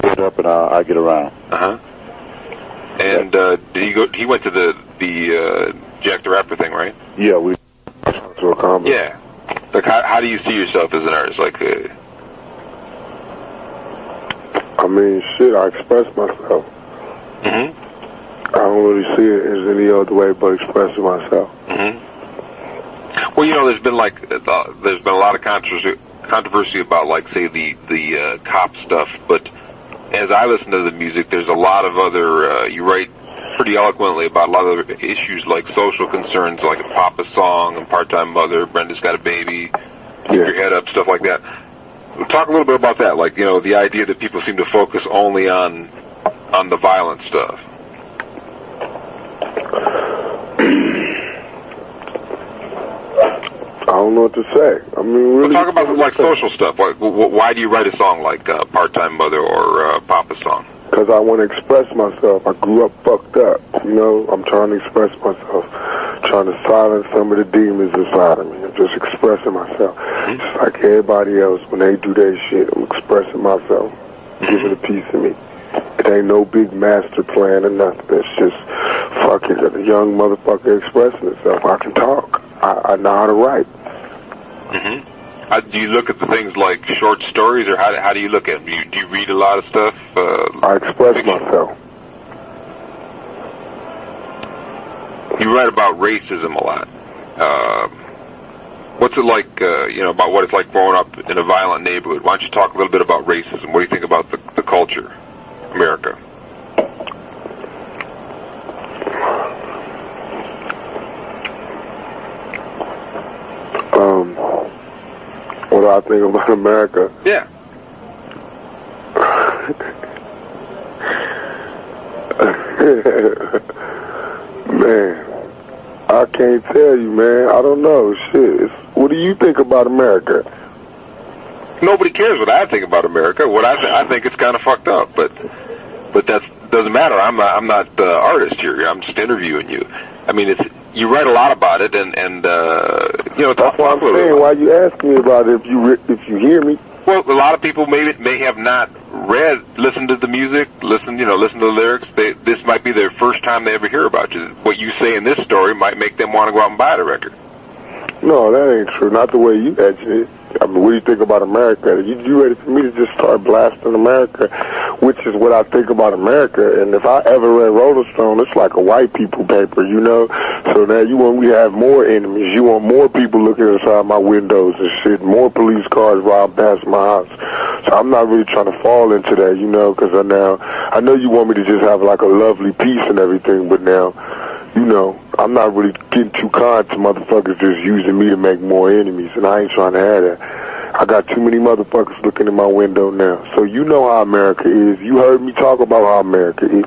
put up and I get around. And did he go? He went to the Jack the Rapper thing, right? Yeah, we to a conference. Yeah. Like, how do you see yourself as an artist? Like, I mean, shit, I express myself. I don't really see it as any other way but expressing myself. Well, you know, there's been a lot of controversy about, like, say, the cop stuff, but as I listen to the music, there's a lot of other, you write pretty eloquently about a lot of other issues like social concerns, like Papa's Song and Part-Time Mother, Brenda's Got a Baby, Keep Your Head Up, stuff like that. Talk a little bit about that, like, you know, the idea that people seem to focus only on the violent stuff. I don't know what to say. I mean, really. Well, talk about, like, social stuff. Like, why do you write a song like Part-Time Mother or Papa's Song? Because I want to express myself. I grew up fucked up, you know. I'm trying to express myself, trying to silence some of the demons inside of me. I'm just expressing myself. Just like everybody else, when they do their shit, I'm expressing myself, giving a piece of me. It ain't no big master plan or nothing. It's just fucking a young motherfucker expressing himself. I can talk. I know how to write. Do you look at the things like short stories, or how do you look at them? Do you read a lot of stuff? I express myself. You write about racism a lot. What's it like, you know, about what it's like growing up in a violent neighborhood? Why don't you talk a little bit about racism? What do you think about the culture, America? What do I think about America? Yeah. Man, I can't tell you, man. I don't know. Shit. What do you think about America? Nobody cares what I think about America. What I think it's kind of fucked up, but that doesn't matter. I'm not the artist here. I'm just interviewing you. I mean, you write a lot about it, and you know. That's what I'm saying. Why you ask me about it if you hear me? Well, a lot of people may have not listened to the music, listen to the lyrics. This might be their first time they ever hear about you. What you say in this story might make them want to go out and buy the record. No, that ain't true. Not the way you mention it. I mean, what do you think about America? You ready for me to just start blasting America, which is what I think about America. And if I ever read Rolling Stone, it's like a white people paper, you know? So now you want me to have more enemies. You want more people looking inside my windows and shit, more police cars riding past my house. So I'm not really trying to fall into that, you know, because I know you want me to just have like a lovely peace and everything, but now, you know, I'm not really getting too kind to motherfuckers just using me to make more enemies, and I ain't trying to have that. I got too many motherfuckers looking in my window now. So you know how America is. You heard me talk about how America is.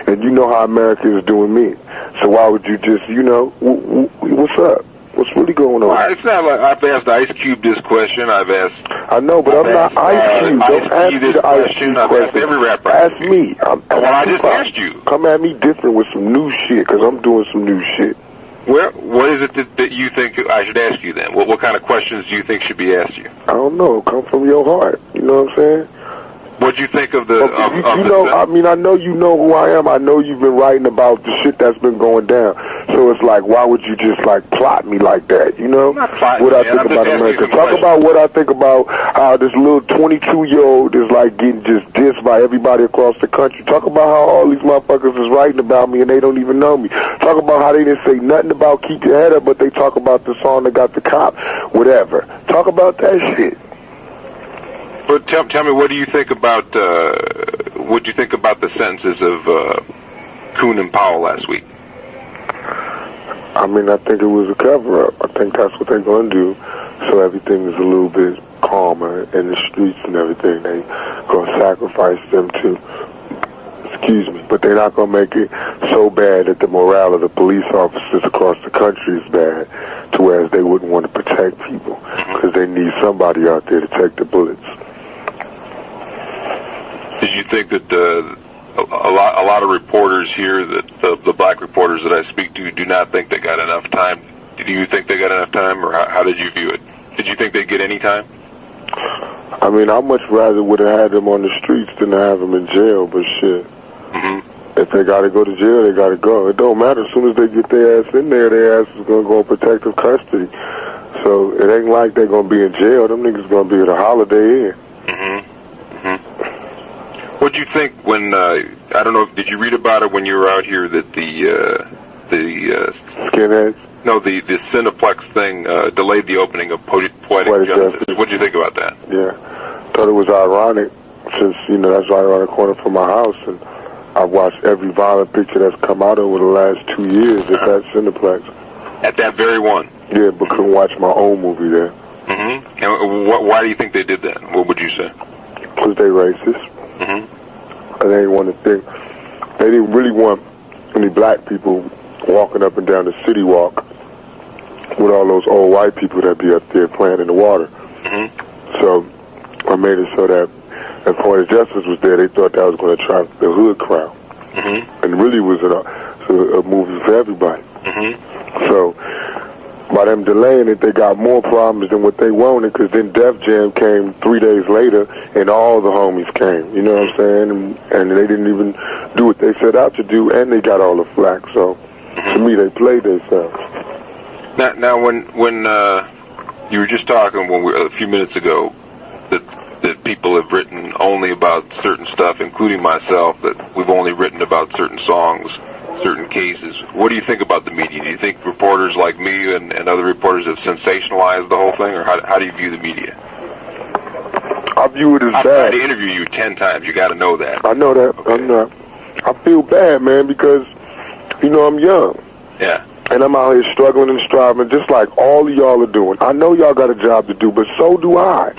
And you know how America is doing me. So why would you just, you know, what's up? What's really going on? Well, it's not like I've asked Ice Cube this question. I've asked... I know, but I'm not Ice Cube. Don't ask me the Ice Cube I've question. asked every rapper. Ask me. Well, I just asked you. Come at me different with some new shit, because I'm doing some new shit. Well, what is it that you think I should ask you then? What kind of questions do you think should be asked you? I don't know. Come from your heart. You know what I'm saying? What'd you think of the... I mean, I know you know who I am. I know you've been writing about the shit that's been going down. So it's like, why would you just, like, plot me like that, you know? I'm not plotting, what I man. think about America. Talk about what I think about how this little 22-year-old is, like, getting just dissed by everybody across the country. Talk about how all these motherfuckers is writing about me and they don't even know me. Talk about how they didn't say nothing about Keep Your Head Up, but they talk about the song that got the cop, whatever. Talk about that shit. But tell me, what do you think about the sentences of Kuhn and Powell last week? I mean, I think it was a cover-up. I think that's what they're going to do, so everything is a little bit calmer in the streets and everything. They're going to sacrifice them to, but they're not going to make it so bad that the morale of the police officers across the country is bad, to whereas they wouldn't want to protect people, because they need somebody out there to take the bullets. Did you think that a lot of reporters here, that the black reporters that I speak to, do not think they got enough time? Did you think they got enough time, or how did you view it? Did you think they'd get any time? I mean, I much rather would have had them on the streets than to have them in jail, but shit. If they gotta go to jail, they gotta go. It don't matter. As soon as they get their ass in there, their ass is gonna go in protective custody. So it ain't like they're gonna be in jail. Them niggas gonna be at a Holiday Inn. What'd you think when, I don't know, did you read about it when you were out here that the Skinheads? No, the Cineplex thing delayed the opening of Poetic Justice. What'd you think about that? Yeah. Thought it was ironic since, that's right around the corner from my house, and I've watched every violent picture that's come out over the last 2 years at that Cineplex. At that very one? Yeah, but couldn't watch my own movie there. And why do you think they did that? What would you say? Because they racist. And they didn't want to think. They didn't really want any black people walking up and down the city walk with all those old white people that be up there playing in the water. So I made it so that if Poetic Justice was there, they thought that was going to attract the hood crowd. And really was a movie for everybody. So by them delaying it, they got more problems than what they wanted, because then Def Jam came 3 days later, and all the homies came, you know what I'm saying? And they didn't even do what they set out to do, and they got all the flack. So to me, they played themselves. Now, when you were just talking a few minutes ago that people have written only about certain stuff, including myself, that we've only written about certain songs, certain cases. What do you think about the media? Do you think reporters like me and other reporters have sensationalized the whole thing, or how do you view the media? I view it as bad. I've tried to interview you 10 times. You got to know that. I know that. Okay. I feel bad, man, because, I'm young. Yeah. And I'm out here struggling and striving, just like all of y'all are doing. I know y'all got a job to do, but so do I.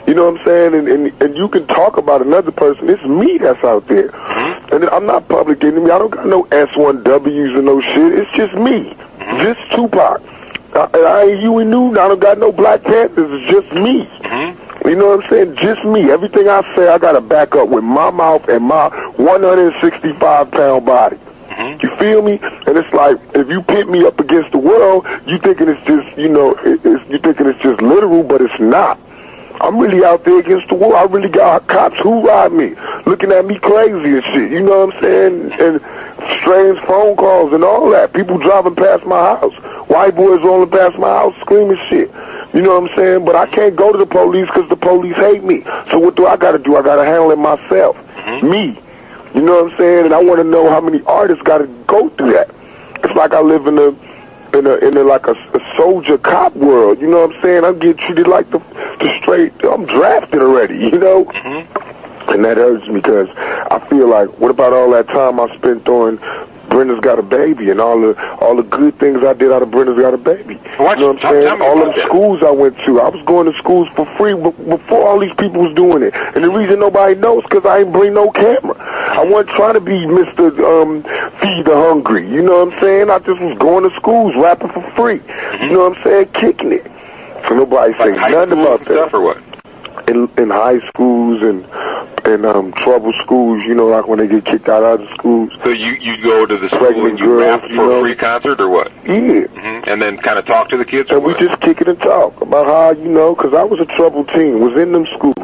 You know what I'm saying? And you can talk about another person. It's me that's out there. And I'm not public enemy. I don't got no S1Ws and no shit. It's just me. Just Tupac. I ain't Huey Newton. I don't got no Black Panthers. It's just me. You know what I'm saying? Just me. Everything I say, I got to back up with my mouth and my 165-pound body. You feel me? And it's like, if you pit me up against the world, you thinking it's just, you thinking it's just literal, but it's not. I'm really out there against the world. I really got cops who ride me, looking at me crazy and shit. You know what I'm saying? And strange phone calls and all that. People driving past my house. White boys rolling past my house screaming shit. You know what I'm saying? But I can't go to the police because the police hate me. So what do? I got to handle it myself. Me. You know what I'm saying? And I want to know how many artists got to go through that. It's like I live in a like a soldier cop world. You know what I'm saying? I'm getting treated like the straight. I'm drafted already. And that hurts me, because I feel like, what about all that time I spent on Brenda's Got a Baby and all the good things I did out of Brenda's Got a Baby? You know what I'm saying? All them schools I went to, I was going to schools for free before all these people was doing it. And the reason nobody knows, because I ain't bring no camera. I wasn't trying to be Mr. Feed the Hungry. You know what I'm saying? I just was going to schools, rapping for free. You know what I'm saying? Kicking it. So nobody say nothing about that. Stuff or what? In high schools and trouble schools, like when they get kicked out of the schools. So you go to the school and you rap for a free concert or what? Yeah. And then kind of talk to the kids? And we just kick it and talk about how, because I was a troubled teen, was in them schools.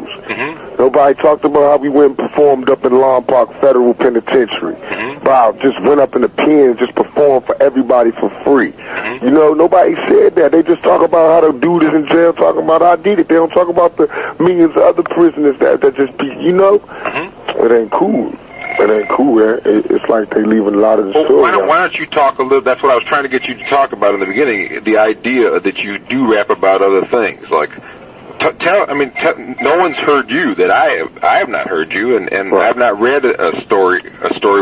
Nobody talked about how we went and performed up in Long Park Federal Penitentiary. Bob just went up in the pen and just performed for everybody for free. Nobody said that. They just talk about how the dude is in jail, talking about how I did it. They don't talk about the millions of other prisoners that just be, It ain't cool. It ain't cool. It's like they leaving a lot of the story. Why don't you talk a little? That's what I was trying to get you to talk about in the beginning. The idea that you do rap about other things, like no one's heard you. That I have not heard you, and Right. I've not read a story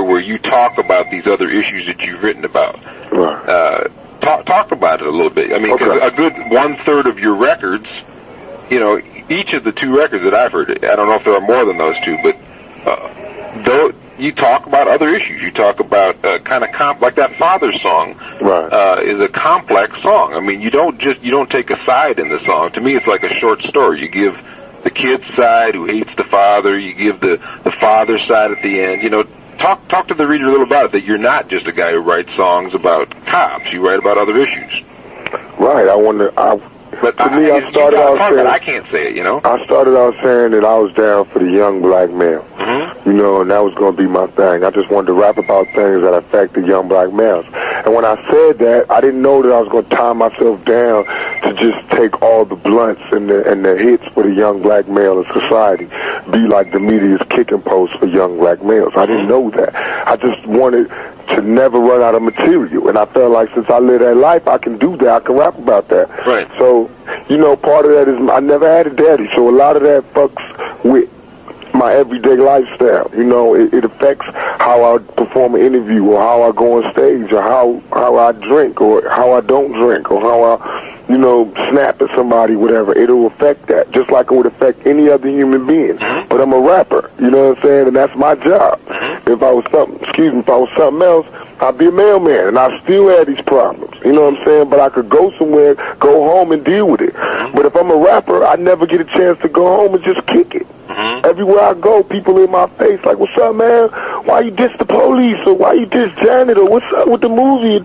where you talk about these other issues that you've written about. Right. Talk about it a little bit. I mean, Okay. a good 1/3 of your records, each of the 2 records that I've heard, I don't know if there are more than those 2, but though you talk about other issues. You talk about kind of like that Father song. Right. Is a complex song. I mean, you don't take a side in the song. To me, it's like a short story. You give the kid's side who hates the father. You give the father's side at the end. Talk to the reader a little about it. That you're not just a guy who writes songs about cops. You write about other issues. Right. But to me, I started out saying, I can't say it, you know? I started out saying that I was down for the young black male. Mm-hmm. You know, and that was going to be my thing. I just wanted to rap about things that affected young black males. And when I said that, I didn't know that I was going to tie myself down to just take all the blunts and the hits for the young black male in society, be like the media's kicking post for young black males. I didn't know that. I just wanted to never run out of material. And I felt like since I live that life, I can do that. I can rap about that. Right. So, you know, part of that is I never had a daddy, so a lot of that fucks with my everyday lifestyle. You know, it affects how I perform an interview or how I go on stage or how I drink or how I don't drink or how I, you know, snap at somebody, whatever. It'll affect that, just like it would affect any other human being. But I'm a rapper, you know what I'm saying, and that's my job. If I was something else, I'd be a mailman, and I still had these problems, you know what I'm saying? But I could go somewhere, go home, and deal with it. But if I'm a rapper, I never get a chance to go home and just kick it. Everywhere I go, people in my face like, what's up, man? Why you diss the police? Or why you diss Janet? Or what's up with the movie?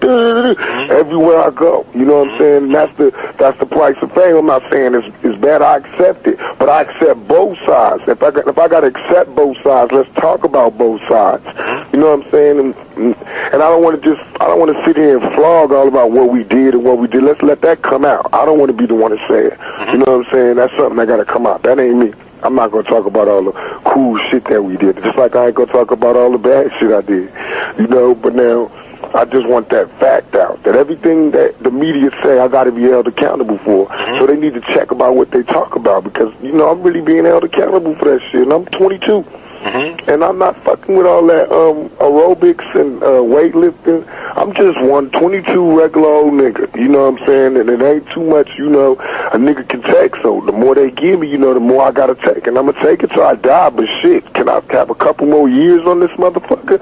Everywhere I go, you know what I'm saying? And that's the price of fame. I'm not saying it's bad. I accept it, but I accept both sides. If I got to accept both sides, let's talk about both sides. You know what I'm saying? And I don't want to sit here and flog all about what we did and what we did. Let's let that come out. I don't want to be the one to say it. You know what I'm saying? That's something that got to come out. That ain't me. I'm not going to talk about all the cool shit that we did, just like I ain't going to talk about all the bad shit I did, you know. But now I just want that fact out, that everything that the media say I got to be held accountable for. So they need to check about what they talk about, because, you know, I'm really being held accountable for that shit, and I'm 22. And I'm not fucking with all that aerobics and weightlifting. I'm just one 22 regular old nigga, you know what I'm saying? And it ain't too much, you know, a nigga can take. So the more they give me, you know, the more I gotta take. And I'm gonna take it till I die, but shit, can I have a couple more years on this motherfucker?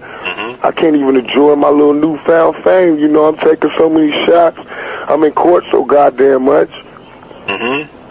I can't even enjoy my little newfound fame, you know. I'm taking so many shots. I'm in court so goddamn much.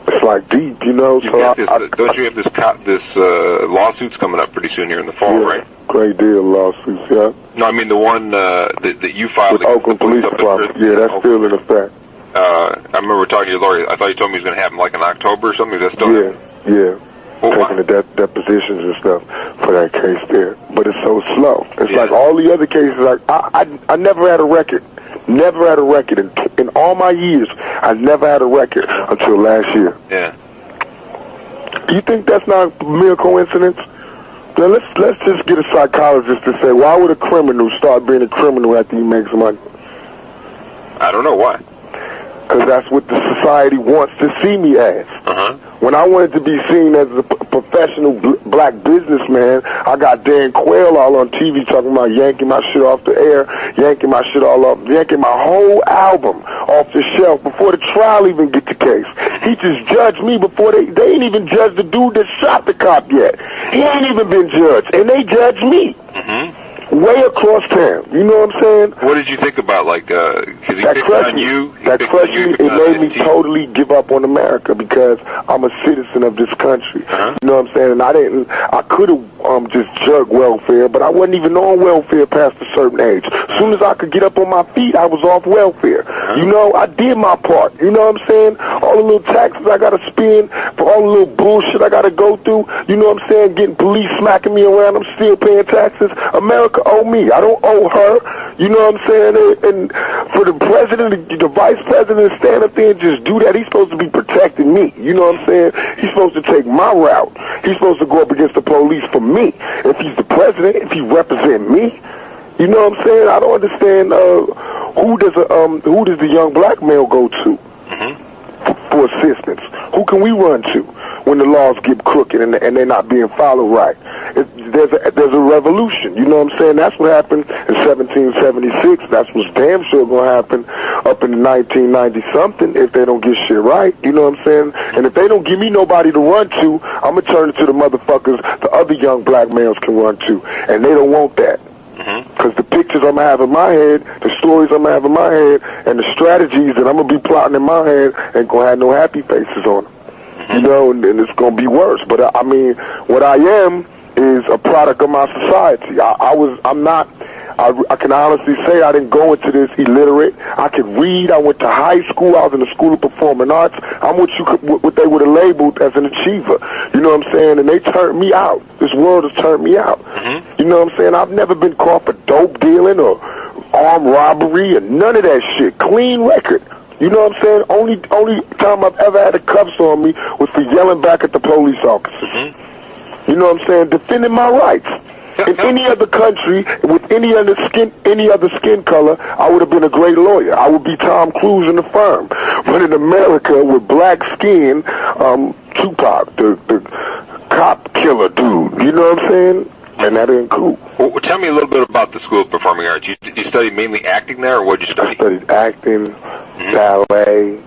It's like deep, you know. Don't you have this lawsuits coming up pretty soon here in the fall, right? Great deal of lawsuits, yeah. No, I mean the one that you filed with Oakland Police Department. Yeah, that's still in effect. I remember talking to your lawyer. I thought you told me it was going to happen like in October or something. Is that still happening? Yeah. Taking the depositions and stuff for that case there. But it's so slow. It's like all the other cases. Like I never had a record. Never had a record in all my years. I never had a record until last year. Yeah. You think that's not a mere coincidence? Then let's just get a psychologist to say, why would a criminal start being a criminal after he makes money? I don't know why. Because that's what the society wants to see me as. When I wanted to be seen as a professional black businessman, I got Dan Quayle all on TV talking about yanking my shit off the air, yanking my shit all off, yanking my whole album off the shelf before the trial even get the case. He just judged me before they ain't even judged the dude that shot the cop yet. He ain't even been judged, and they judged me. Way across town, you know what I'm saying? What did you think about, like, cause he picked on you? That crushed me. It made me totally give up on America, because I'm a citizen of this country. You know what I'm saying? And I could have just jerked welfare, but I wasn't even on welfare past a certain age. As soon as I could get up on my feet, I was off welfare. You know, I did my part. You know what I'm saying? All the little taxes I gotta spend, for all the little bullshit I gotta go through. You know what I'm saying? Getting police smacking me around, I'm still paying taxes. America owe me. I don't owe her. You know what I'm saying? And for the president, the vice president to stand up there and just do that, he's supposed to be protecting me. You know what I'm saying? He's supposed to take my route. He's supposed to go up against the police for me. If he's the president, if he represent me, you know what I'm saying? I don't understand who does the young black male go to for assistance? Who can we run to when the laws get crooked and they're not being followed right? There's a revolution, you know what I'm saying? That's what happened in 1776. That's what's damn sure gonna happen up in 1990-something if they don't get shit right, you know what I'm saying? And if they don't give me nobody to run to, I'm gonna turn it to the motherfuckers the other young black males can run to, and they don't want that. Because the pictures I'm going to have in my head, the stories I'm going to have in my head, and the strategies that I'm going to be plotting in my head ain't going to have no happy faces on them. You know, and it's going to be worse. But, I mean, what I am is a product of my society. I can honestly say I didn't go into this illiterate. I could read. I went to high school. I was in the School of Performing Arts. I'm what they would have labeled as an achiever. You know what I'm saying? And they turned me out. This world has turned me out. You know what I'm saying? I've never been caught for dope dealing or armed robbery or none of that shit. Clean record. You know what I'm saying? Only time I've ever had the cuffs on me was for yelling back at the police officers. You know what I'm saying? Defending my rights. In any other country, with any other skin color, I would have been a great lawyer. I would be Tom Cruise in the firm. But in America, with black skin, Tupac, the cop killer dude. You know what I'm saying? And that ain't cool. Well, tell me a little bit about the School of Performing Arts. You studied mainly acting there, or what did you study? I studied acting, ballet.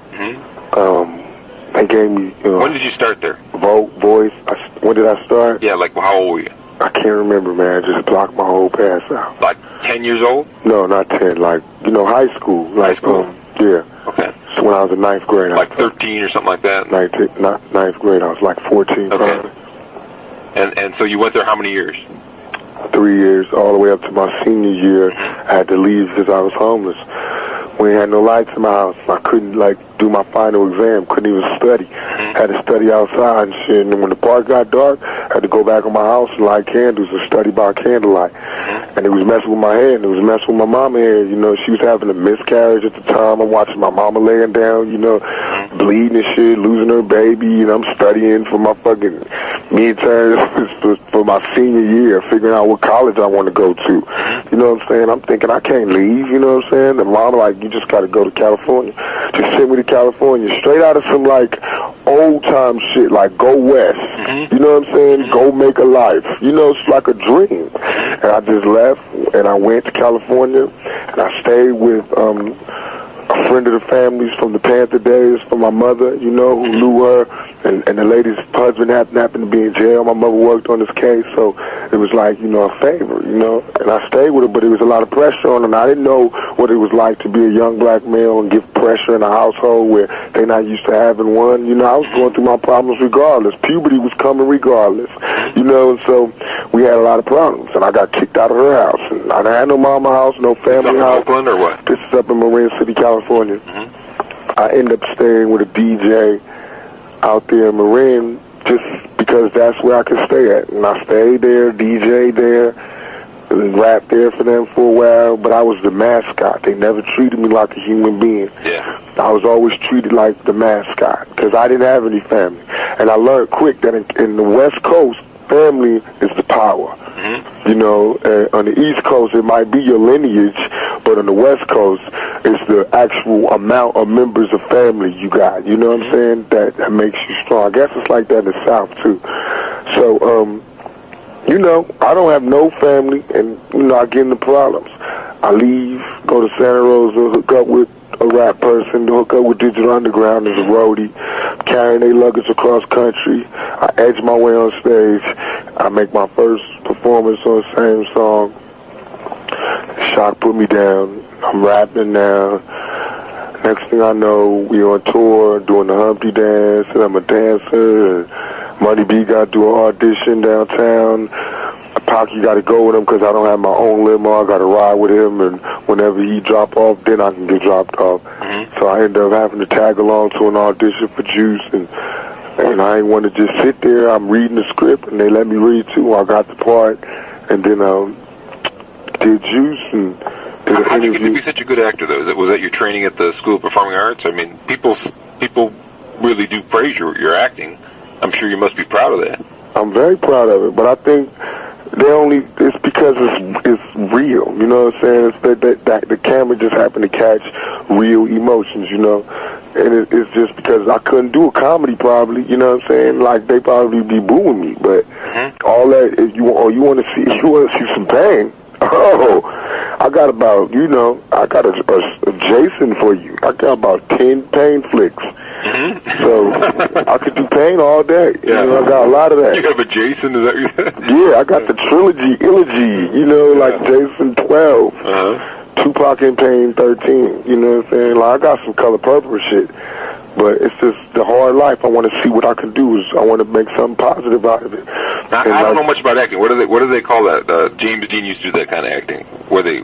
They gave me. When did you start there? Voice. When did I start? Yeah, like how old were you? I can't remember, man. I just blocked my whole past out. Like 10 years old? No, not 10. Like, high school. High school? Yeah. Okay. So when I was in ninth grade. Like 13 or something like that? Ninth grade. I was like 14. Okay. And so you went there how many years? 3 years, all the way up to my senior year. I had to leave because I was homeless. We had no lights in my house. I couldn't, do my final exam. Couldn't even study. Had to study outside and shit. And when the park got dark, I had to go back in my house and light candles and study by candlelight. And it was messing with my head, and it was messing with my mama head. She was having a miscarriage at the time. I'm watching my mama laying down, bleeding and shit, losing her baby, and I'm studying for my fucking midterms for my senior year, figuring out what college I want to go to. You know what I'm saying? I'm thinking I can't leave, you know what I'm saying? And mom you just got to go to California. Just sent me to California, straight out of some, old time shit, like Go West. You know what I'm saying? Go make a life. It's like a dream. And I just left, and I went to California, and I stayed with a friend of the family's from the Panther days, from my mother, who knew her, and the lady's husband happened to be in jail. My mother worked on this case, so it was like, a favor, and I stayed with her, but it was a lot of pressure on her, and I didn't know what it was like to be a young black male and give pressure in a household where they're not used to having one. I was going through my problems regardless. Puberty was coming regardless, and so we had a lot of problems, and I got kicked out of her house, and I had no mama house, no family house. Oakland or what? This is up in Marin City, California. I ended up staying with a DJ out there in Marin just because that's where I could stay at. And I stayed there, DJ there, and rapped there for them for a while, but I was the mascot. They never treated me like a human being. Yeah. I was always treated like the mascot because I didn't have any family. And I learned quick that in the West Coast, family is the power. On the East Coast, it might be your lineage, but on the West Coast, it's the actual amount of members of family you got. You know what I'm saying? That makes you strong. I guess it's like that in the South, too. So, I don't have no family, and, I get into problems. I leave, go to Santa Rosa, hook up with a rap person, to hook up with Digital Underground as a roadie, carrying their luggage across country. I edge my way on stage. I make my first performance on the same song. Shock put me down. I'm rapping now. Next thing I know, we on tour doing the Humpty Dance, and I'm a dancer. And Money B got to do an audition downtown. Pocky got to go with him because I don't have my own limo. I got to ride with him, and whenever he drop off, then I can get dropped off. So I ended up having to tag along to an audition for Juice, and I didn't want to just sit there. I'm reading the script, and they let me read too. I got the part, and then did Juice and did an How did you get to interview. be such a good actor, though? Was that your training at the School of Performing Arts? I mean, people really do praise your acting. I'm sure you must be proud of that. I'm very proud of it, but I think it's because it's real, you know what I'm saying? It's that the camera just happened to catch real emotions, and it's just because I couldn't do a comedy probably, you know what I'm saying? Like they probably be booing me, but all that, if you want to see some pain, I got about, I got a Jason for you. I got about 10 pain flicks. So I could do pain all day. Yeah. I got a lot of that. You have a Jason? Is that what you said? Yeah, I got the trilogy, like Jason 12, Tupac and Pain 13, you know what I'm saying? Like, I got some Color Purple shit. But it's just the hard life. I want to see what I can do. I want to make something positive out of it. Now, I don't know much about acting. What do they call that? James Dean used to do that kind of acting. Where they?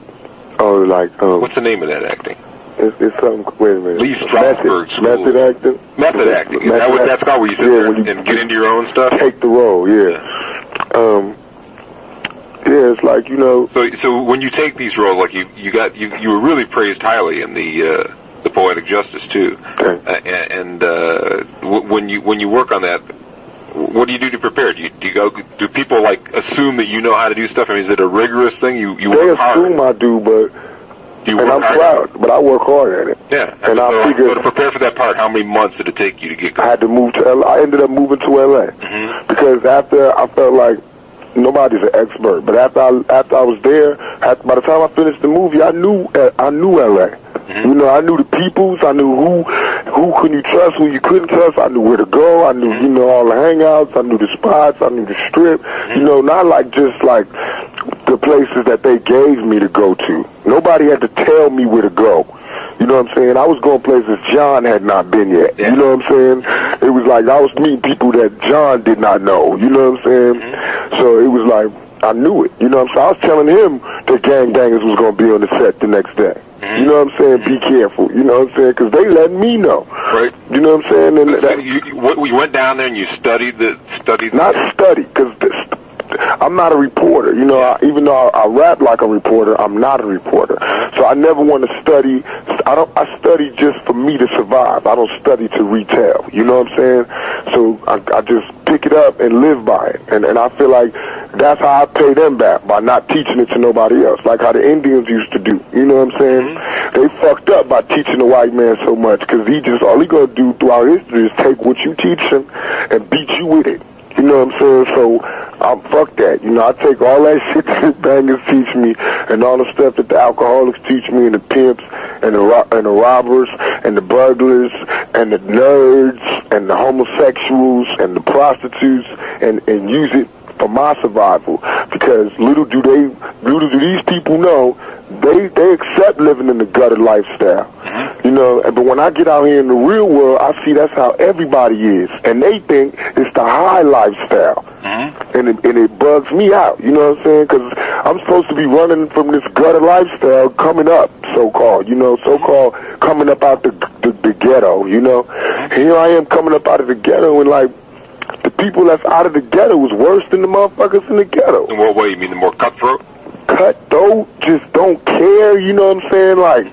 Oh, like what's the name of that acting? It's something. Wait a minute. Lee Strasberg School. Method acting. Method acting. Is that what that's called? Where you sit there and get into your own stuff? Take the role. Yeah. Yeah, it's like, you know. So when you take these roles, like you were really praised highly in the Poetic Justice too. Okay. And when you work on that, what do you do to prepare? Do people like assume that you know how to do stuff? I mean, is it a rigorous thing? You work hard. They assume I do, but I'm proud. But I work hard at it. Yeah. And I figured, so to prepare for that part, how many months did it take you to get going? I had to move to LA. I ended up moving to LA because after I felt like nobody's an expert, but after I was there, by the time I finished the movie, I knew LA. You know, I knew the peoples. I knew who could you trust, who you couldn't trust. I knew where to go. I knew, you know, all the hangouts. I knew the spots. I knew the strip. You know, not like just like the places that they gave me to go to. Nobody had to tell me where to go. You know what I'm saying? I was going places John had not been yet. Yeah. You know what I'm saying? It was like I was meeting people that John did not know. You know what I'm saying? So it was like I knew it. You know what I'm saying? I was telling him that gangbangers was going to be on the set the next day. You know what I'm saying? Be careful. You know what I'm saying? Because they let me know. Right. You know what I'm saying? And so you went down there and you studied Not study, because I'm not a reporter. You know, even though I rap like a reporter, I'm not a reporter. So I never want to study. I study just for me to survive. I don't study to retell. You know what I'm saying? So I just pick it up and live by it. And I feel like that's how I pay them back, by not teaching it to nobody else, like how the Indians used to do. You know what I'm saying? They fucked up by teaching the white man so much, because all he gonna do throughout history is take what you teach him and beat you with it. You know what I'm saying? So fuck that. You know, I take all that shit that the bangers teach me, and all the stuff that the alcoholics teach me, and the pimps, and the robbers, and the burglars, and the nerds, and the homosexuals, and the prostitutes, and use it for my survival. Because little do these people know, they accept living in the gutter lifestyle. You know, but when I get out here in the real world, I see that's how everybody is, and they think it's the high lifestyle, and it bugs me out. You know what I'm saying? Because I'm supposed to be running from this gutter lifestyle, coming up, so-called. You know, so-called coming up out the ghetto. You know, here I am coming up out of the ghetto, and like the people that's out of the ghetto was worse than the motherfuckers in the ghetto. In what way? You mean the more cutthroat? Cutthroat, just don't care. You know what I'm saying? Like.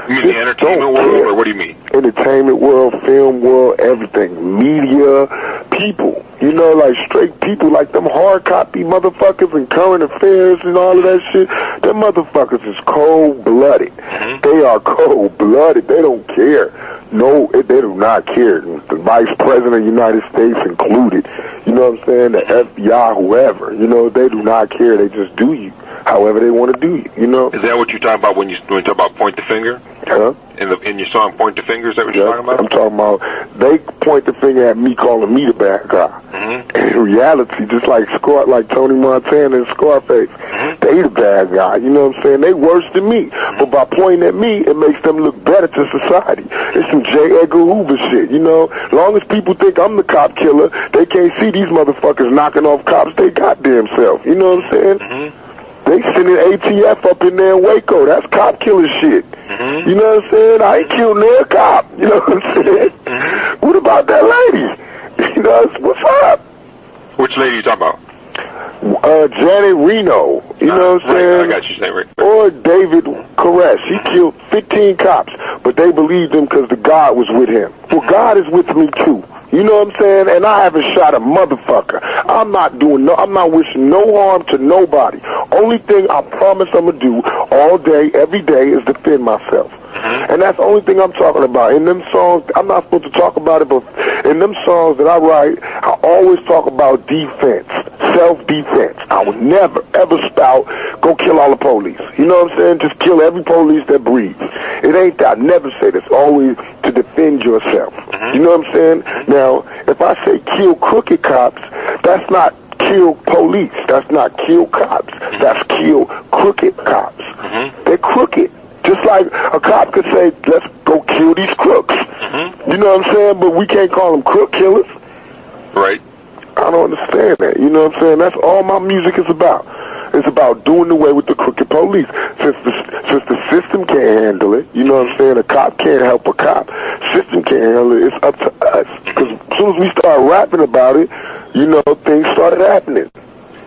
You mean the entertainment world, or what do you mean? Entertainment world, film world, everything. Media, people. You know, like straight people, like them hard copy motherfuckers and current affairs and all of that shit. Them motherfuckers is cold-blooded. They are cold-blooded. They don't care. No, they do not care. The Vice President of the United States included. You know what I'm saying? The FBI, whoever. You know, they do not care. They just do you however they want to do you, you know? Is that what you're talking about when you talk about Point the Finger? Huh? In your song Point the Finger, is that what you're talking about? I'm talking about, they point the finger at me, calling me the bad guy. In reality, just like Tony Montana and Scarface, they the bad guy, you know what I'm saying? They worse than me. But by pointing at me, it makes them look better to society. It's some J. Edgar Hoover shit, you know? As long as people think I'm the cop killer, they can't see these motherfuckers knocking off cops they goddamn self, you know what I'm saying? They sending ATF up in there in Waco. That's cop killer shit. You know what I'm saying? I ain't killed no cop. You know what I'm saying? What about that lady? You know, what's up? Which lady you talking about? Janet Reno. You know what I'm saying? I got you saying right. Or David Koresh. He killed 15 cops, but they believed him because the God was with him. Well, God is with me too. You know what I'm saying? And I haven't shot a motherfucker. I'm not wishing no harm to nobody. Only thing I promise I'm gonna do all day, every day, is defend myself. And that's the only thing I'm talking about. In them songs, I'm not supposed to talk about it, but in them songs that I write, I always talk about defense, self-defense. I would never, ever spout, go kill all the police. You know what I'm saying? Just kill every police that breathes. It ain't that. I never say this. Always to defend yourself. You know what I'm saying? Now, if I say kill crooked cops, that's not kill police. That's not kill cops. That's kill crooked cops. They're crooked. Just like a cop could say, let's go kill these crooks. You know what I'm saying? But we can't call them crook killers. Right. I don't understand that. You know what I'm saying? That's all my music is about. It's about doing away with the crooked police. Since the system can't handle it, you know what I'm saying? A cop can't help a cop. System can't handle it. It's up to us. Because as soon as we start rapping about it, you know, things started happening.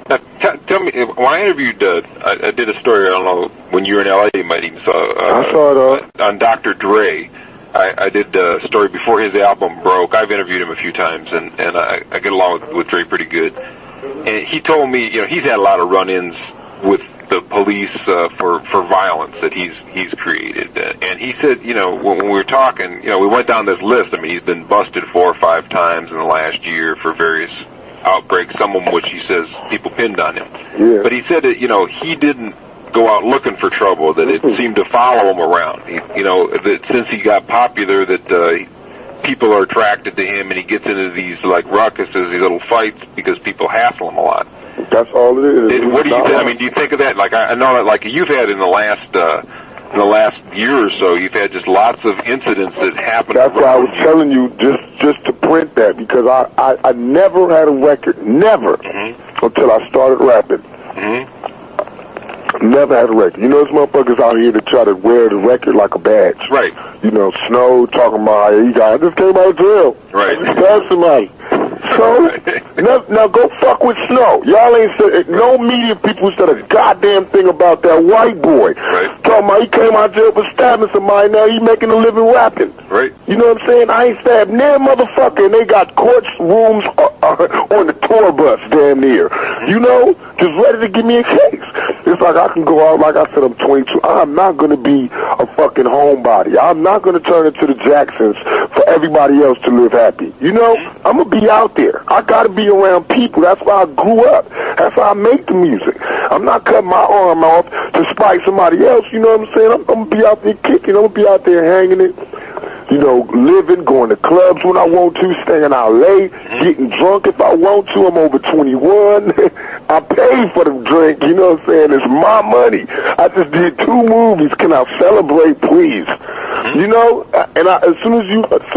Now, tell me, when I interviewed, I did a story, I don't know, when you were in L.A., you might even saw, I saw it on Dr. Dre. I did a story before his album broke. I've interviewed him a few times, and I get along with Dre pretty good. And he told me, you know, he's had a lot of run-ins with the police for violence that he's created. And he said, you know, when we were talking, you know, we went down this list. I mean, he's been busted 4 or 5 times in the last year for various outbreaks, some of which he says people pinned on him. Yeah. But he said that, you know, he didn't go out looking for trouble, that it seemed to follow him around. You know, that since he got popular, that people are attracted to him, and he gets into these, like, ruckuses, these little fights, because people hassle him a lot. That's all it is. What do you think? I mean, do you think of that? Like, I know that, like, you've had in the last year or so, you've had just lots of incidents that happened. That's why I was telling you just to print that, because I never had a record, never, until I started rapping. Never had a record. You know, there's motherfuckers out here that try to wear the record like a badge. Right. You know, Snow talking about, hey, I just came out of jail. Right. Stab somebody. So, now go fuck with Snow. Y'all ain't said, no media people said a goddamn thing about that white boy. Right. Talking about he came out of jail for stabbing somebody, now he making a living rapping. Right. You know what I'm saying? I ain't stabbed near motherfucker, and they got court rooms on the tour bus damn near. You know? Just ready to give me a case. It's like I can go out, like I said, I'm 22. I'm not going to be a fucking homebody. I'm not going to turn into the Jacksons for everybody else to live happy. You know? I'm going to be out there. I got to be around people. That's why I grew up. That's why I make the music. I'm not cutting my arm off to spite somebody else. You know what I'm saying? I'm going to be out there kicking. I'm going to be out there hanging it. You know, living, going to clubs when I want to, staying out late, getting drunk if I want to. I'm over 21. I pay for the drink, you know what I'm saying? It's my money. I just did 2 movies. Can I celebrate, please? You know, and as soon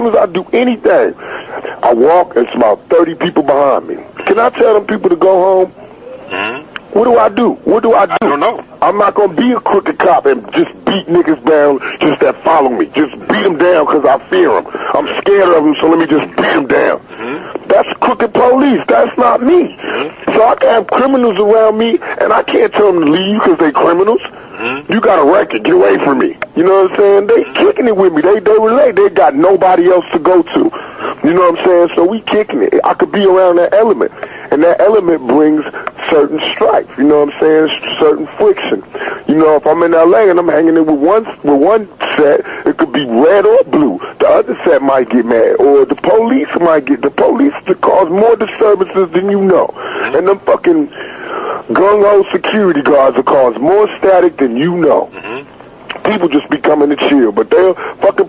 as I do anything, I walk, and it's about 30 people behind me. Can I tell them people to go home? What do I do? What do I do? I don't know. I'm not going to be a crooked cop and just beat niggas down just that follow me. Just beat them down because I fear them. I'm scared of them, so let me just beat them down. That's crooked police. That's not me. So I can have criminals around me, and I can't tell them to leave because they criminals. You got a record. Get away from me. You know what I'm saying? They kicking it with me. They relate. They got nobody else to go to. You know what I'm saying? So we kicking it. I could be around that element. And that element brings certain strife. You know what I'm saying? Certain friction. You know, if I'm in L.A. and I'm hanging it with one set, it could be red or blue. The other set might get mad. Or the police might get... The police to cause more disturbances than you know. And them fucking gung-ho security guards will cause more static than you know. People just be coming to chill, but they'll fucking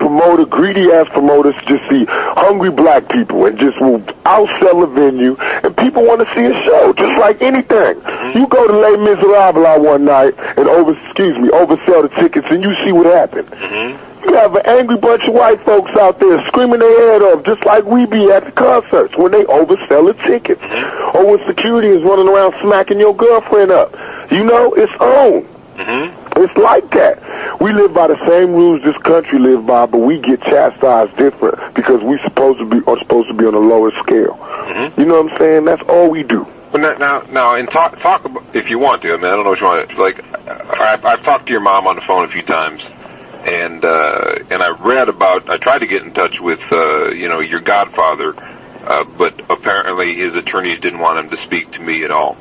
greedy-ass promoters just see hungry black people and just will outsell a venue, and people want to see a show, just like anything. You go to Les Miserables one night and oversell the tickets, and you see what happened. You have an angry bunch of white folks out there screaming their head off, just like we be at the concerts when they oversell the tickets. Or when security is running around smacking your girlfriend up. You know, it's on. It's like that. We live by the same rules this country live by, but we get chastised different because we are supposed to be on a lower scale. You know what I'm saying? That's all we do. Well, now, and talk about, if you want to. I mean, I don't know what you want to. Like, I've talked to your mom on the phone a few times, and I read about. I tried to get in touch with your godfather, but apparently his attorneys didn't want him to speak to me at all.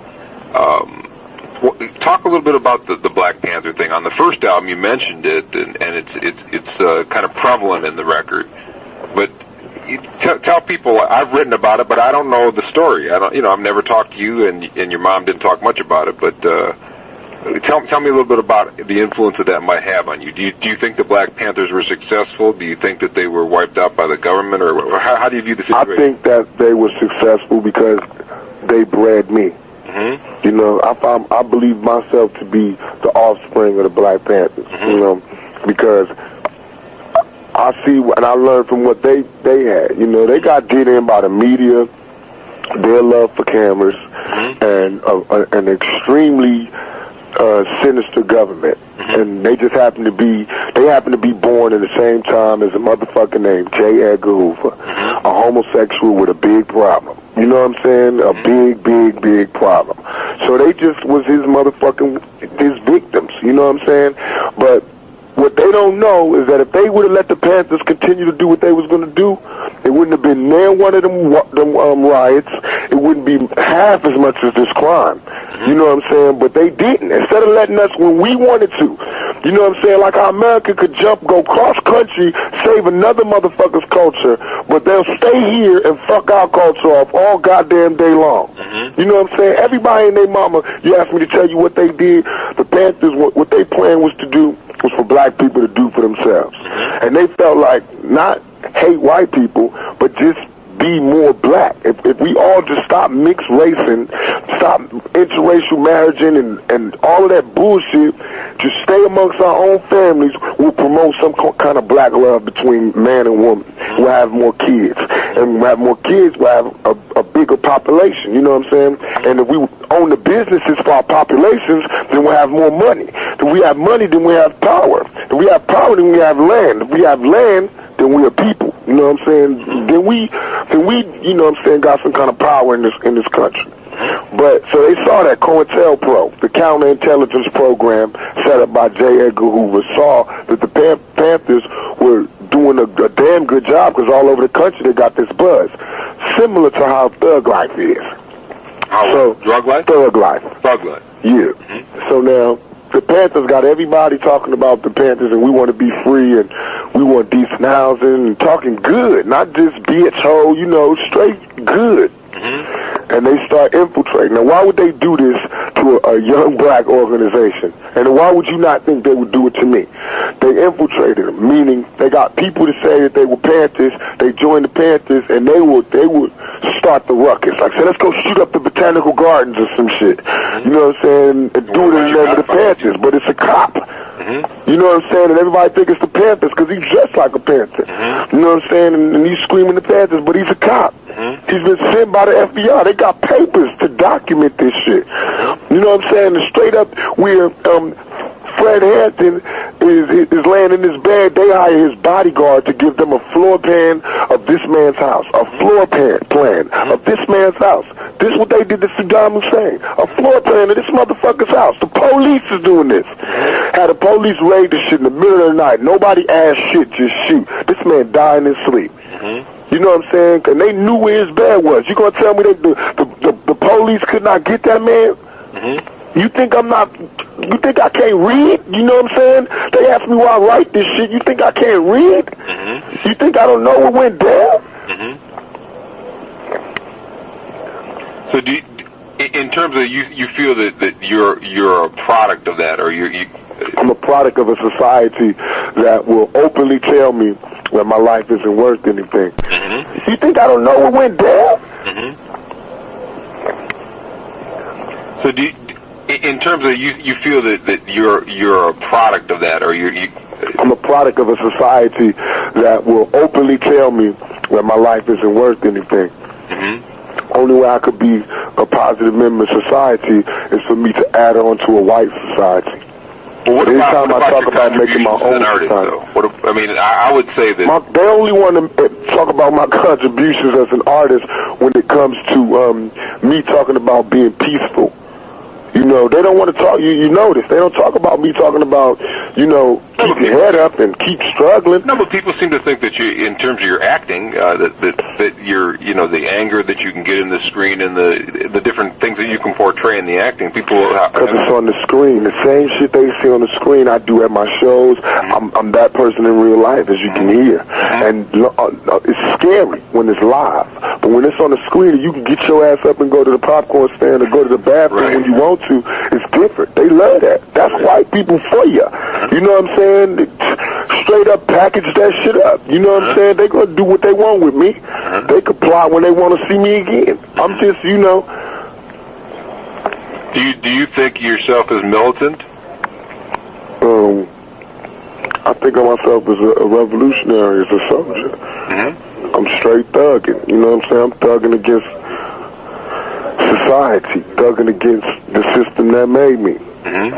Talk a little bit about the Black Panther thing. On the first album, you mentioned it, and it's kind of prevalent in the record. But tell people, I've written about it, but I don't know the story. I've never talked to you, and your mom didn't talk much about it. But tell me a little bit about the influence that might have on you. Do you think the Black Panthers were successful? Do you think that they were wiped out by the government, or how do you view the situation? I think that they were successful because they bred me. You know, I believe myself to be the offspring of the Black Panthers. You know, because I see and I learned from what they had. You know, they got did in by the media, their love for cameras, and an extremely sinister government. And they just happen to be born in the same time as a motherfucker named J. Edgar Hoover, a homosexual with a big problem. You know what I'm saying? A big problem. So they just was his victims. You know what I'm saying? But what they don't know is that if they would have let the Panthers continue to do what they was going to do, it wouldn't have been near one of them riots. It wouldn't be half as much as this crime. You know what I'm saying? But they didn't. Instead of letting us when we wanted to, you know what I'm saying? Like how America could go cross country, save another motherfucker's culture, but they'll stay here and fuck our culture off all goddamn day long. You know what I'm saying? Everybody and their mama, you asked me to tell you what they did. The Panthers, what they plan was to do was for black people to do for themselves. And they felt like not hate white people, but just be more black. If we all just stop mixed racing, stop interracial marrying and all of that bullshit, just stay amongst our own families, we'll promote some kind of black love between man and woman. We'll have more kids. And we'll have more kids, we'll have a bigger population, you know what I'm saying? And if we own the businesses for our populations, then we'll have more money. If we have money, then we have power. If we have power, then we have land. If we have land, then we are people. You know what I'm saying? Then we, you know what I'm saying, got some kind of power in this country. But so they saw that COINTELPRO, the counterintelligence program set up by J. Edgar Hoover, saw that the Panthers were doing a damn good job because all over the country they got this buzz, similar to how Thug Life is. Drug life? Thug Life. Thug Life. Yeah. So now the Panthers got everybody talking about the Panthers and we want to be free and we want decent housing and talking good, not just bitch hole, you know, straight good. And they start infiltrating. Now, why would they do this to a young black organization? And why would you not think they would do it to me? They infiltrated them, meaning they got people to say that they were Panthers, they joined the Panthers, and they would start the ruckus. Like, say, let's go shoot up the Botanical Gardens or some shit. You know what I'm saying? And do it in the name of the Panthers, but it's a cop. You know what I'm saying? And everybody think it's the Panthers because he's dressed like a Panther. You know what I'm saying? And he's screaming the Panthers, but he's a cop. He's been sent by the FBI. They got papers to document this shit. You know what I'm saying? And straight up, where Fred Hampton is laying in his bed, they hire his bodyguard to give them a floor plan of this man's house. A floor plan of this man's house. This is what they did to Saddam Hussein. A floor plan of this motherfucker's house. The police is doing this. Had the police raid the shit in the middle of the night. Nobody asked shit, just shoot. This man died in his sleep. You know what I'm saying? And they knew where his bed was. You gonna tell me that the police could not get that man? You think I'm not? You think I can't read? You know what I'm saying? They asked me why I write this shit. You think I can't read? You think I don't know what went down? So do you, in terms of you feel that you're a product of that, or I'm a product of a society that will openly tell me that my life isn't worth anything. You think I don't know what went down? So do you, in terms of you feel that you're a product of that, or I'm a product of a society that will openly tell me that my life isn't worth anything. Only way I could be a positive member of society is for me to add on to a white society. Well, what anytime about I talk about making my own artist, though? I mean, I would say that they only want to talk about my contributions as an artist when it comes to me talking about being peaceful. You know, they don't want to talk. You notice they don't talk about me talking about, you know, keep your head up and keep struggling. No, but people seem to think that in terms of your acting, that you're, you know, the anger that you can get in the screen and the different things that you can portray in the acting. People because it's on the screen. The same shit they see on the screen, I do at my shows. I'm that person in real life, as you can hear, and it's scary when it's live. But when it's on the screen, you can get your ass up and go to the popcorn stand or go to the bathroom when you want to. It's different. They love that. That's white people for you. You know what I'm saying? Straight up package that shit up. You know what I'm saying? They gonna do what they want with me. They can plot when they want to see me again. I'm just, you know. Do you think yourself as militant? I think of myself as a revolutionary, as a soldier. Mm-hmm. I'm straight thugging. You know what I'm saying? I'm thugging against society, thugging against the system that made me. Mm-hmm.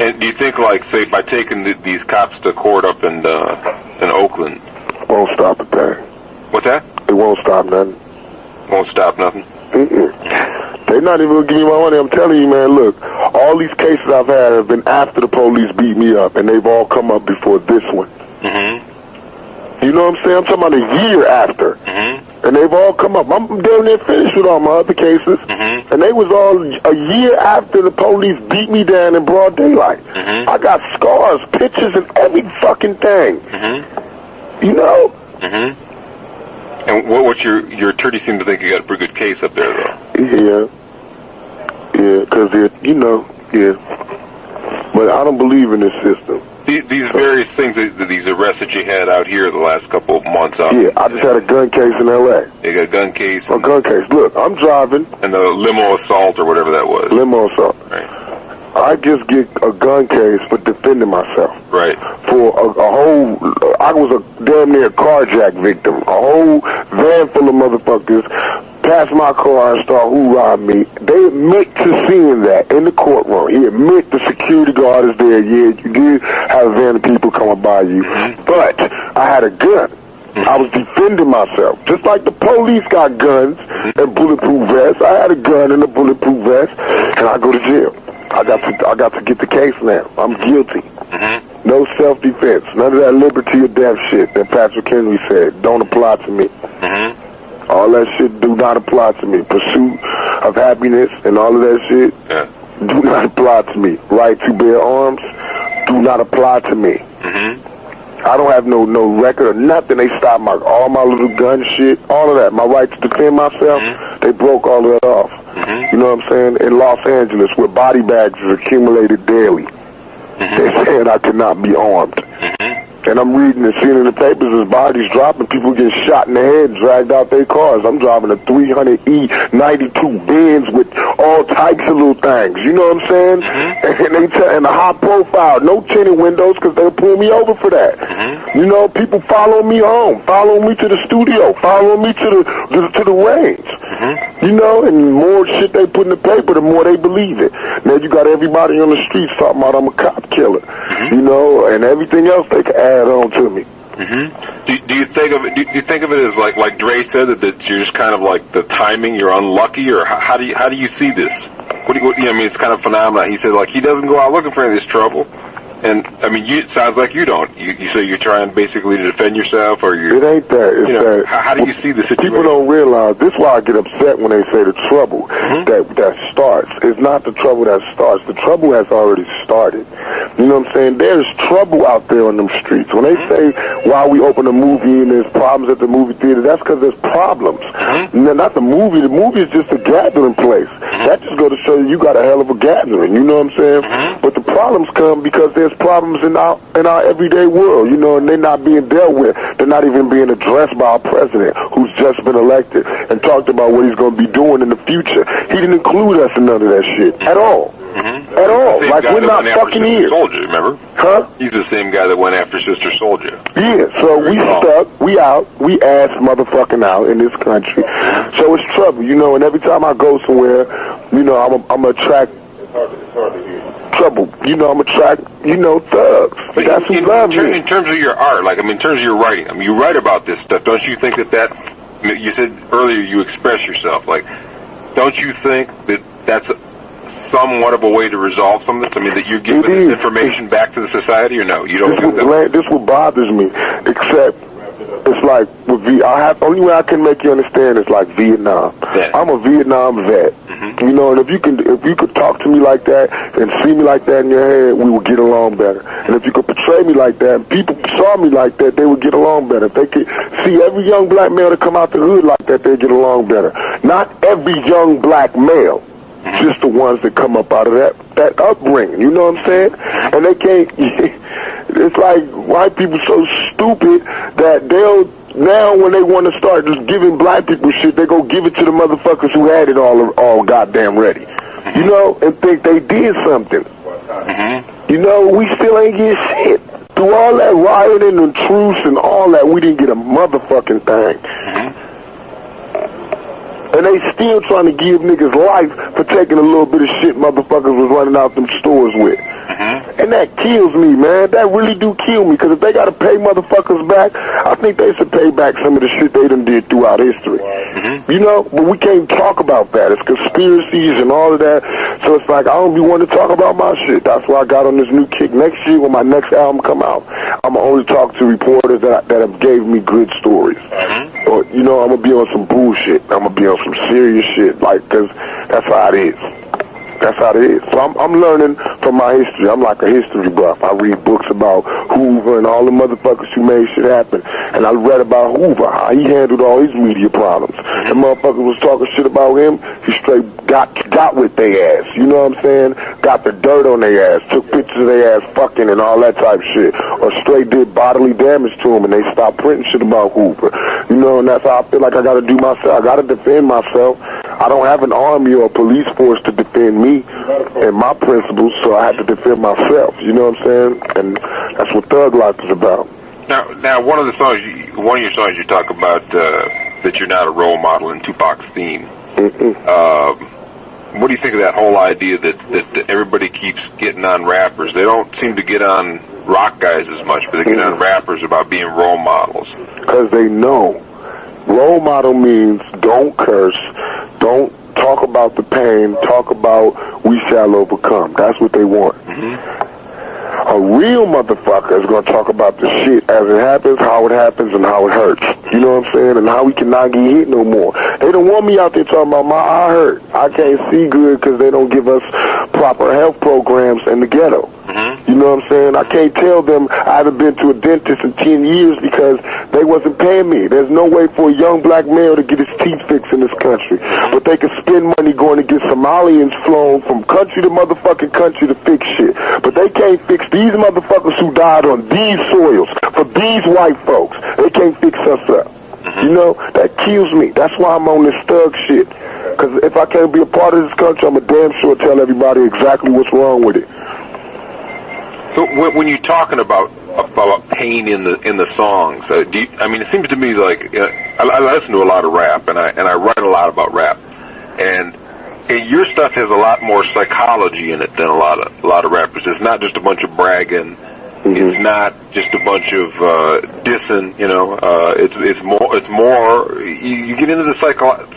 And do you think, like, say, by taking these cops to court up in Oakland, Won't stop a thing. What's that? It won't stop nothing. Won't stop nothing? They're not even going to give me my money. I'm telling you, man, look, all these cases I've had have been after the police beat me up, and they've all come up before this one. Mm-hmm. You know what I'm saying? I'm talking about a year after. Mm-hmm. And they've all come up. I'm damn near finished with all my other cases. Mm-hmm. And they was all a year after the police beat me down in broad daylight. Mm-hmm. I got scars, pictures, and every fucking thing. Mm-hmm. You know? Mm-hmm. And what's your attorney seemed to think you got a pretty good case up there, though? Yeah. Yeah, because, you know, yeah. But I don't believe in this system. These various things, these arrests that you had out here the last couple of months out. Yeah, I just had a gun case in L.A. You got a gun case? A gun case. Look, I'm driving. And the limo assault or whatever that was. Limo assault. Right. I just get a gun case for defending myself. Right. For a whole, I was a damn near carjack victim. A whole van full of motherfuckers passed my car and start hoorahing me. They admit to seeing that in the courtroom. He admit the security guard is there. Yeah, you did have a van of people coming by you. Mm-hmm. But I had a gun. I was defending myself. Just like the police got guns and bulletproof vests, I had a gun and a bulletproof vest, and I go to jail. I got to get the case now. I'm guilty. Mm-hmm. No self-defense. None of that liberty or death shit that Patrick Henry said don't apply to me. Mm-hmm. All that shit do not apply to me. Pursuit of happiness and all of that shit do not apply to me. Right to bear arms do not apply to me. Mm-hmm. I don't have no record or nothing. They stopped all my little gun shit, all of that. My right to defend myself, they broke all of that off. You know what I'm saying? In Los Angeles, where body bags is accumulated daily, they said I could not be armed. And I'm reading and seeing in the papers as bodies dropping, people get shot in the head, dragged out their cars. I'm driving a 300E 92 Benz with all types of little things. You know what I'm saying? And they and a high profile, no tinted windows, because they'll pull me over for that. You know, people follow me home, follow me to the studio, follow me to the range. You know, and the more shit they put in the paper, the more they believe it. Now you got everybody on the streets talking about I'm a cop killer. You know, and everything else they can add on to me. Do you think of it? Do you think of it as like Dre said that you're just kind of like the timing? You're unlucky, or how do you see this? What do you I mean, it's kind of phenomenon. He said like he doesn't go out looking for any of this trouble, and I mean, it sounds like you don't. You say you're trying basically to defend yourself, or you. It ain't that. It's that. How do you see the situation? People don't realize. This is why I get upset when they say the trouble that starts. It's not the trouble that starts. The trouble has already started. You know what I'm saying? There's trouble out there on them streets. When they say why we open a movie and there's problems at the movie theater, that's because there's problems. Not the movie. The movie is just a gathering place. That just goes to show you got a hell of a gathering. You know what I'm saying? But the problems come because there's problems in our everyday world. You know, and they're not being dealt with. They're not even being addressed by our president, who's just been elected and talked about what he's going to be doing in the future. He didn't include us in none of that shit at all. At all. Like, we're not fucking here. Soldier, remember? Huh? He's the same guy that went after Sister Soldier. Yeah, so we stuck, we out, we ass motherfucking out in this country. So it's trouble, you know, and every time I go somewhere, you know, I'm attract trouble. You know, I'm attract, you know, thugs. But that's who love me. In terms of your art, like, I mean, in terms of your writing, I mean, you write about this stuff. Don't you think that you said earlier you express yourself, like, don't you think that that's somewhat of a way to resolve some of this? I mean, that you're giving this information back to the society, or no? You don't think that? This what bothers me, except it's like with only way I can make you understand is like Vietnam. Yeah. I'm a Vietnam vet. You know, and if you could talk to me like that and see me like that in your head, we would get along better. And if you could portray me like that, and people saw me like that, they would get along better. If they could see every young black male to come out the hood like that, they'd get along better. Not every young black male. Just the ones that come up out of that upbringing, you know what I'm saying? And they can't, it's like white people so stupid that now when they want to start just giving black people shit, they go give it to the motherfuckers who had it all goddamn ready. You know, and think they did something. You know, we still ain't get shit. Through all that rioting and truce and all that, we didn't get a motherfucking thing. And they still trying to give niggas life for taking a little bit of shit motherfuckers was running out them stores with. And that kills me, man. That really do kill me, because if they gotta pay motherfuckers back, I think they should pay back some of the shit they done did throughout history. You know, but we can't talk about that. It's conspiracies and all of that. So it's like, I don't be wanting to talk about my shit. That's why I got on this new kick. Next year, when my next album come out, I'm gonna only talk to reporters that have gave me good stories. Or, you know, I'm gonna be on some bullshit. I'm gonna be on some serious shit, like, cause that's how it is. That's how it is. So I'm learning from my history. I'm like a history buff. I read books about Hoover and all the motherfuckers who made shit happen. And I read about Hoover, how he handled all his media problems. The motherfuckers was talking shit about him, he straight got with their ass. You know what I'm saying? Got the dirt on their ass, took pictures of their ass fucking and all that type shit. Or straight did bodily damage to him and they stopped printing shit about Hoover. You know, and that's how I feel like I gotta do myself. I gotta defend myself. I don't have an army or a police force to defend me and my principles, so I have to defend myself. You know what I'm saying? And that's what Thug Life is about. Now, one of your songs you talk about that you're not a role model in Tupac's theme. What do you think of that whole idea that everybody keeps getting on rappers? They don't seem to get on rock guys as much, but they get on rappers about being role models. Because they know. Role model means don't curse, don't talk about the pain, talk about we shall overcome. That's what they want. A real motherfucker is going to talk about the shit as it happens, and how it hurts. You know what I'm saying? And how we cannot get hit no more. They don't want me out there talking about my eye hurt. I can't see good because they don't give us proper health programs in the ghetto. You know what I'm saying? I can't tell them I haven't been to a dentist in 10 years because they wasn't paying me. There's no way for a young black male to get his teeth fixed in this country. But they can spend money going to get Somalians flown from country to motherfucking country to fix shit. But they can't fix these motherfuckers who died on these soils for these white folks. They can't fix us up. You know, that kills me. That's why I'm on this thug shit. Because if I can't be a part of this country, I'm a damn sure tell everybody exactly what's wrong with it. So when you're talking about pain in the songs, I mean, it seems to me like I listen to a lot of rap and I write a lot about rap, and your stuff has a lot more psychology in it than a lot of rappers. It's not just a bunch of bragging. It's not just a bunch of dissing. You know, it's more. You get into the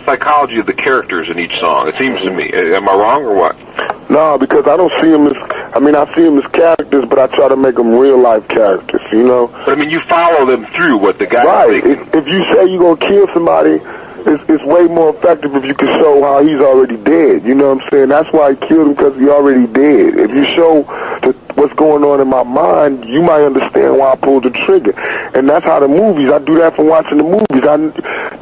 psychology of the characters in each song. It seems to me. Am I wrong or what? No, because I don't see them as. I mean, I see them as characters, but I try to make them real life characters. You know. But I mean, you follow them through what the guy. Right. If you say you're gonna kill somebody, it's way more effective if you can show how he's already dead. You know what I'm saying? That's why he killed him, because he already dead. If you show what's going on in my mind, you might understand why I pulled the trigger. And that's how the movies, I do that from watching the movies.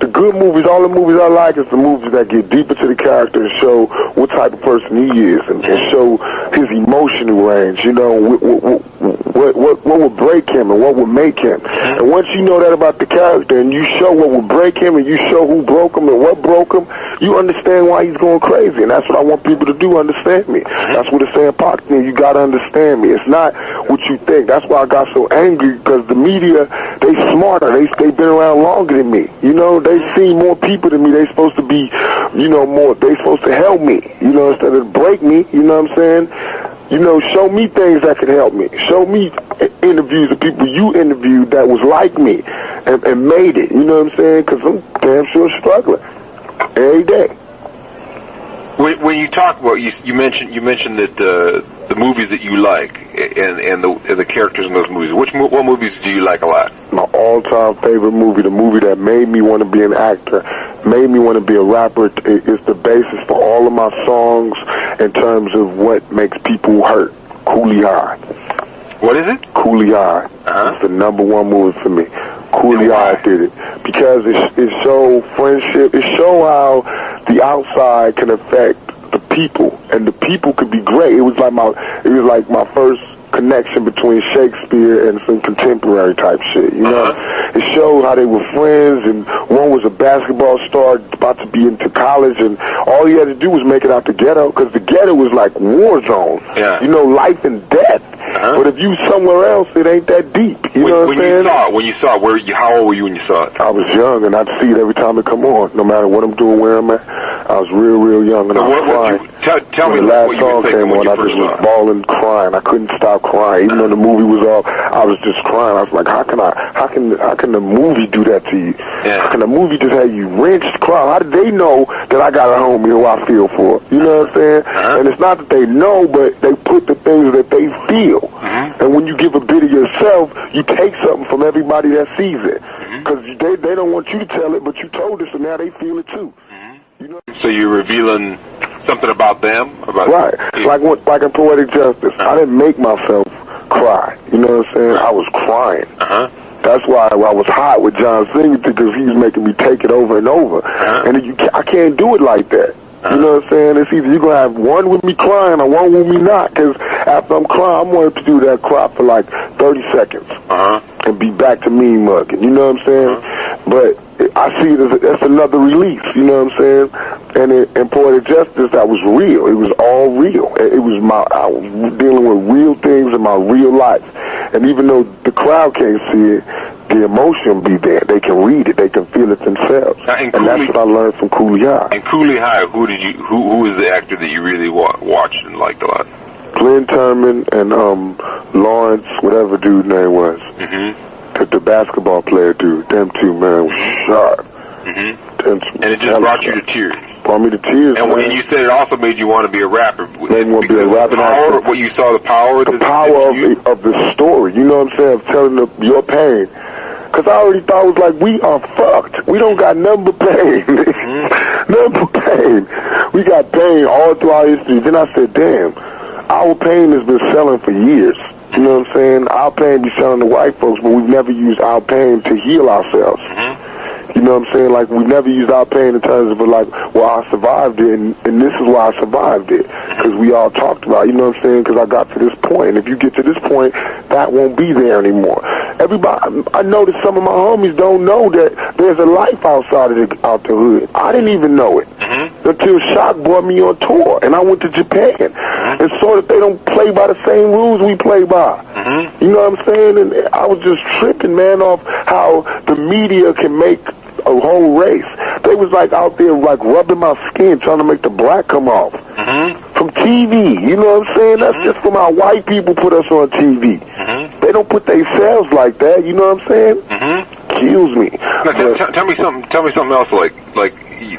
The good movies, all the movies I like is the movies that get deeper to the character and show what type of person he is and show his emotional range, you know, what would break him and what would make him. And once you know that about the character and you show what would break him and you show who broke him and what broke him, you understand why he's going crazy. And that's what I want people to do, understand me. That's what it's saying, Pac, you got to understand me. It's not what you think. That's why I got so angry, because the media, they smarter. They've been around longer than me. You know, they've seen more people than me. They supposed to be, you know, more. They supposed to help me, you know, instead of break me. You know what I'm saying? You know, show me things that could help me. Show me interviews of people you interviewed that was like me and made it. You know what I'm saying? Because I'm damn sure struggling every day. When you talk about, you mentioned that the movies that you like and the characters in those movies. What movies do you like a lot? My all-time favorite movie, the movie that made me want to be an actor, made me want to be a rapper, is the basis for all of my songs in terms of what makes people hurt. Coolie High. What is it? Coolie High. It's the #1 movie for me. Coolie High did it because it showed friendship. It showed how the outside can affect the people, and the people could be great. It was like my first connection between Shakespeare and some contemporary type shit, you know? It showed how they were friends, and one was a basketball star about to be into college, and all he had to do was make it out the ghetto, because the ghetto was like war zone, you know, life and death. But if you somewhere else, it ain't that deep. You know what I'm saying? When you saw it, how old were you when you saw it? I was young, and I'd see it every time it come on, no matter what I'm doing, where I'm at. I was real young, and I was crying. Tell me when the last what you song were thinking came when on, you I first just saw was it. bawling, crying. I couldn't stop crying, even though the movie was off. I was just crying. I was like, how can the movie do that to you? Yeah. How can the movie just have you wrenched, crying? How did they know that I got a homie who I feel for? You know what I'm saying? And it's not that they know, but they put the things that they feel. And when you give a bit of yourself, you take something from everybody that sees it. Because they don't want you to tell it, but you told it, so now they feel it too. You know? So you're revealing something about them? Right. Like in Poetic Justice, I didn't make myself cry. You know what I'm saying? I was crying. That's why I was hot with John Singer, because he was making me take it over and over. And I can't do it like that. You know what I'm saying? It's either you're going to have one with me crying or one with me not, because after I'm crying, I'm going to do that cry for like 30 seconds and be back to mean mugging. You know what I'm saying? But I see it as another release. You know what I'm saying? And in Poetic Justice, that was real. It was all real. I was dealing with real things in my real life. And even though the crowd can't see it, the emotion be there. They can read it. They can feel it themselves. And that's what I learned from Cooley High. And Cooley High, who was the actor that you really watched and liked a lot? Glenn Turman and Lawrence, whatever dude's name was. The basketball player dude. Them two, man, was sharp. And it just brought you to tears. Brought me to tears, and when you said it also made you want to be a rapper. Made me want to be a rapper. What you saw, the power of the story. You know what I'm saying? Of telling your pain. Because I already thought it was like, we are fucked. We don't got nothing but pain. Nothing but pain. We got pain all through our history. Then I said, damn, our pain has been selling for years. You know what I'm saying? Our pain be selling to white folks, but we've never used our pain to heal ourselves. You know what I'm saying? Like, we never used our pain in terms of, like, well, I survived it, and this is why I survived it. Because we all talked about it, you know what I'm saying? Because I got to this point. And if you get to this point, that won't be there anymore. Everybody, I noticed some of my homies don't know that there's a life outside of out the hood. I didn't even know it. Until Shock brought me on tour, and I went to Japan. And saw that they don't play by the same rules we play by. You know what I'm saying? And I was just tripping, man, off how the media can make a whole race. They was like out there like rubbing my skin, trying to make the black come off. From TV, you know what I'm saying? That's just from our white people put us on TV. They don't put themselves like that, you know what I'm saying? Kills me. Now, tell me something else like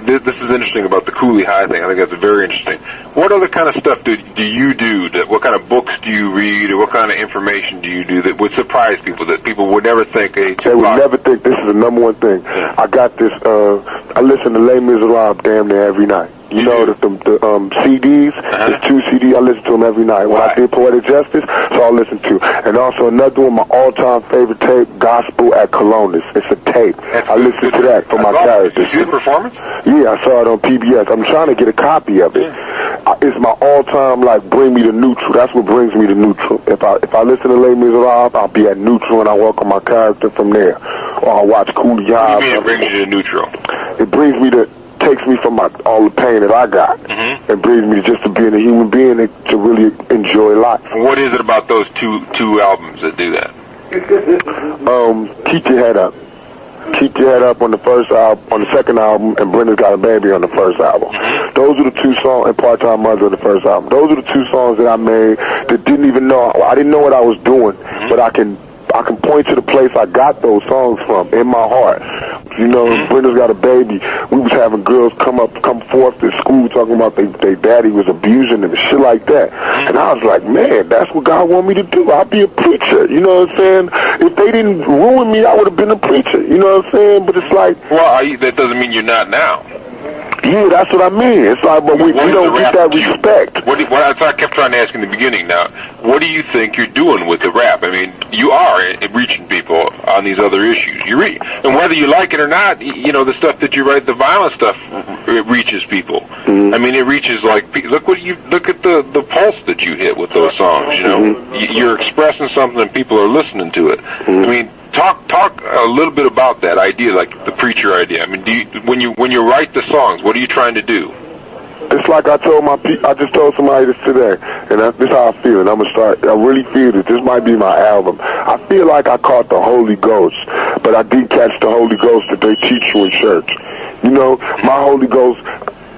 this is interesting about the Cooley High thing. I think that's very interesting. What other kind of stuff do you do? What kind of books do you read, or what kind of information do you do that would surprise people, that people would never think? They would never think. This is the number one thing. I got this. I listen to Les Miserables damn near every night. You know, the CDs, there's 2 CDs, I listen to them every night. When I did Poetic Justice, so I listen to. And also another one, my all-time favorite tape, Gospel at Colonus. It's a tape. I listen to that for my characters. Did you see the performance? Yeah, I saw it on PBS. I'm trying to get a copy of it. It's my all-time, like, bring me to neutral. That's what brings me to neutral. If I listen to Les Miserables, I'll be at neutral and I work on my character from there. Or I'll watch Cooley High. What do you mean it brings you to neutral? It brings me to... takes me from all the pain that I got and brings me just to being a human being and to really enjoy life. What is it about those two albums that do that? Keep Your Head Up. Keep Your Head Up on the first album, on the second album, and Brenda's Got a Baby on the first album. Those are the 2 songs, and Part-Time Mother on the first album. Those are the 2 songs that I made that didn't even know, I didn't know what I was doing, but I can point to the place I got those songs from in my heart. You know, Brenda's Got a Baby. We was having girls come forth to school talking about they daddy was abusing them and shit like that. And I was like, man, that's what God want me to do. I'll be a preacher. You know what I'm saying? If they didn't ruin me, I would have been a preacher. You know what I'm saying? But it's like... Well, that doesn't mean you're not now. Yeah, that's what I mean. It's like, but we don't get that respect. What I kept trying to ask in the beginning now, what do you think you're doing with the rap? I mean, you are reaching people on these other issues. And whether you like it or not, you know, the stuff that you write, the violent stuff, it reaches people. I mean, it reaches, like, look at the pulse that you hit with those songs, you know? You're expressing something and people are listening to it. I mean, Talk a little bit about that idea, like the preacher idea. I mean, when you write the songs, what are you trying to do? It's like I told I just told somebody this today, and this is how I feel, and I'm gonna start. I really feel that this might be my album. I feel like I caught the Holy Ghost, but I didn't catch the Holy Ghost that they teach you in church. You know, my Holy Ghost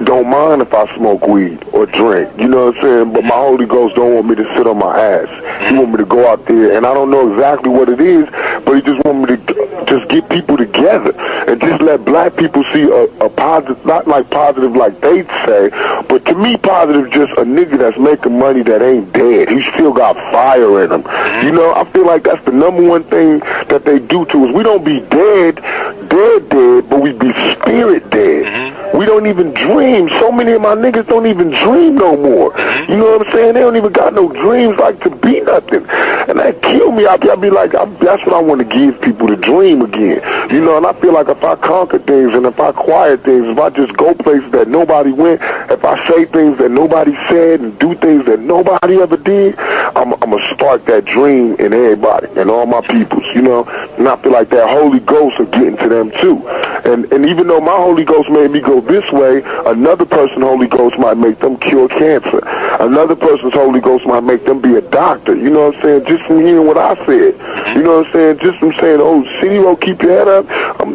don't mind if I smoke weed or drink, you know what I'm saying? But my Holy Ghost don't want me to sit on my ass. He want me to go out there, and I don't know exactly what it is, but he just want me to just get people together and just let black people see a positive, not like positive like they say, but to me positive just a nigga that's making money that ain't dead. He still got fire in him. You know, I feel like that's the number one thing that they do to us. We don't be dead, but we be spirit dead. We don't even dream. So many of my niggas don't even dream no more. You know what I'm saying? They don't even got no dreams like to be nothing. And that kill me. I'll be like, that's what I want to give people, to dream again. You know, and I feel like if I conquer things and if I quiet things, if I just go places that nobody went, if I say things that nobody said and do things that nobody ever did, I'm going to spark that dream in everybody and all my peoples, you know. And I feel like that Holy Ghost are getting to them too. And even though my Holy Ghost made me go this way, another person's Holy Ghost might make them cure cancer. Another person's Holy Ghost might make them be a doctor. You know what I'm saying? Just from hearing what I said. You know what I'm saying? Just from saying, oh, City, keep your head up.